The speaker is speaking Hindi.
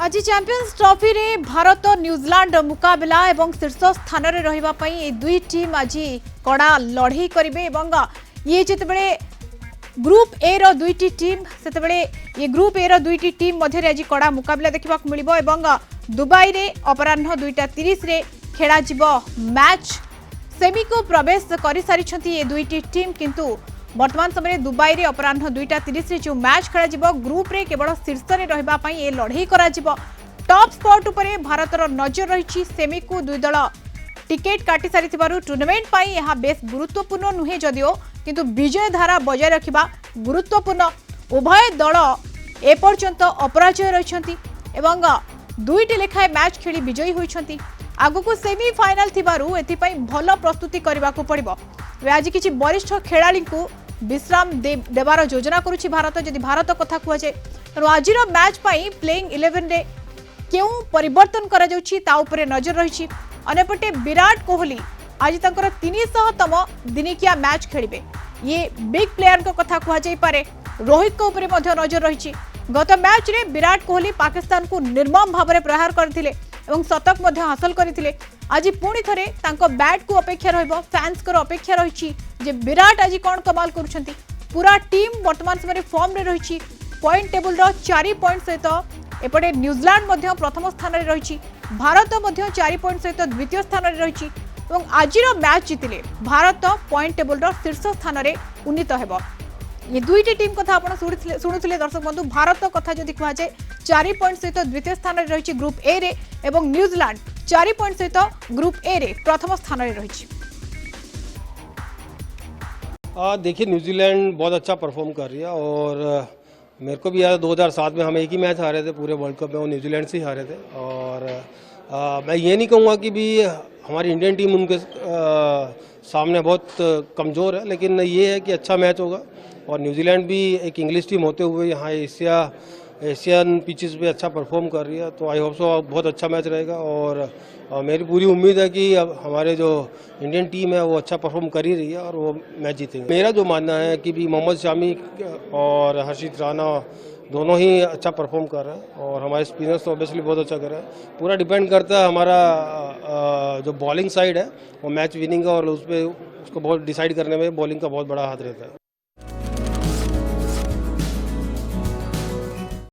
आज चैंपियंस ट्रॉफी रे भारत न्यूजीलैंड मुकाबला एवं शीर्ष स्थान में रहा दुई टीम आज कड़ा लड़ई करेंगे। ये जिते ग्रुप ए रो दुईटी टीम से ये ग्रुप ए रो दुईटी टीम मध्य आज कड़ा मुकाबला देखा मिल दुबई रे अपराह्न 2:30 रे खेला मैच सेमी को प्रवेश कर सारी ये दुईटी टीम किंतु वर्तमान समय दुबई रे अपराह्न 2:30 जो मैच खेल ग्रुप रे केवल शीर्ष में रही ये लड़ई कर टॉप स्पॉट उपरे भारतर नजर रही सेमी को दुई दल टिकेट काटी सारी टूर्नामेंट यह बेस गुरुत्वपूर्ण नुहे जदिओ किंतु विजय धारा बजाय रखा गुरुत्वपूर्ण उभय दल एपर्यंत अपराजय रही दुईटी लेखाए मैच खेली विजयी होती आगु सेमिफाइनाल थिबारु एथिपाई भल प्रस्तुति करने को पड़ो। आज किसी वरिष्ठ खेलाड़ी को विश्राम देवार योजना करुछि भारत। जदि भारत कथा कहुए तेणु आज मैच प्लेइंग 11 रे क्यों परिवर्तन करा जाउछि ता उपरे नजर रही। अनेपटे विराट कोहली आज तंकर 300तम दिनिकिया मैच खेलिबे। ये बिग प्लेयर को कथा कहुई पारे। रोहित को उपरे मध्य नजर रही। गत मैच रे विराट कोहली पाकिस्तान को निर्मम भाव में प्रहार करथिले एवं शतक मध्य हासिल करथिले। आज पुणी थरे तांको बैट को अपेक्षा रहिबो। फैंस को अपेक्षा रही जे विराट आज कौन कमाल करुछंती। पूरा टीम वर्तमान समय फॉर्म रे रही। पॉइंट टेबल रो 4 पॉइंट सहित एपटे न्यूजीलैंड मध्य प्रथम स्थान रे रही। भारत मध्य 4 पॉइंट सहित द्वितीय स्थान रे रही। आज मैच जीतिले भारत पॉइंट टेबल रो शीर्ष स्थान रे उन्नीत हेबो। ये दुईटी टीम कथा आपण शुणुले दर्शक बंधु। भारत कथा जदि कह जाए 4 पॉइंट सहित द्वितीय स्थान रे रही ग्रुप ए रे एवं न्यूजीलैंड 4 पॉइंट सहित ग्रुप ए रे प्रथम स्थान रे रही। देखिए न्यूजीलैंड बहुत अच्छा परफॉर्म कर रही है और मेरे को भी याद 2007 में हम एक ही मैच हारे थे पूरे वर्ल्ड कप में, वो न्यूजीलैंड से ही हारे थे। और मैं ये नहीं कहूँगा कि भी हमारी इंडियन टीम उनके सामने बहुत कमज़ोर है, लेकिन ये है कि अच्छा मैच होगा। और न्यूजीलैंड भी एक इंग्लिश टीम होते हुए यहाँ एशियन पिचेस पे अच्छा परफॉर्म कर रही है, तो आई होप सो बहुत अच्छा मैच रहेगा। और मेरी पूरी उम्मीद है कि अब हमारे जो इंडियन टीम है वो अच्छा परफॉर्म कर ही रही है और वो मैच जीतेंगे। मेरा जो मानना है कि भी मोहम्मद शामी और हर्षित राणा दोनों ही अच्छा परफॉर्म कर रहे हैं और हमारे स्पिनर्स तो ऑब्वियसली बहुत अच्छा कर रहे हैं। पूरा डिपेंड करता है हमारा जो बॉलिंग साइड है वो मैच विनिंग का, और उस पर उसको बहुत डिसाइड करने में बॉलिंग का बहुत बड़ा हाथ रहता है।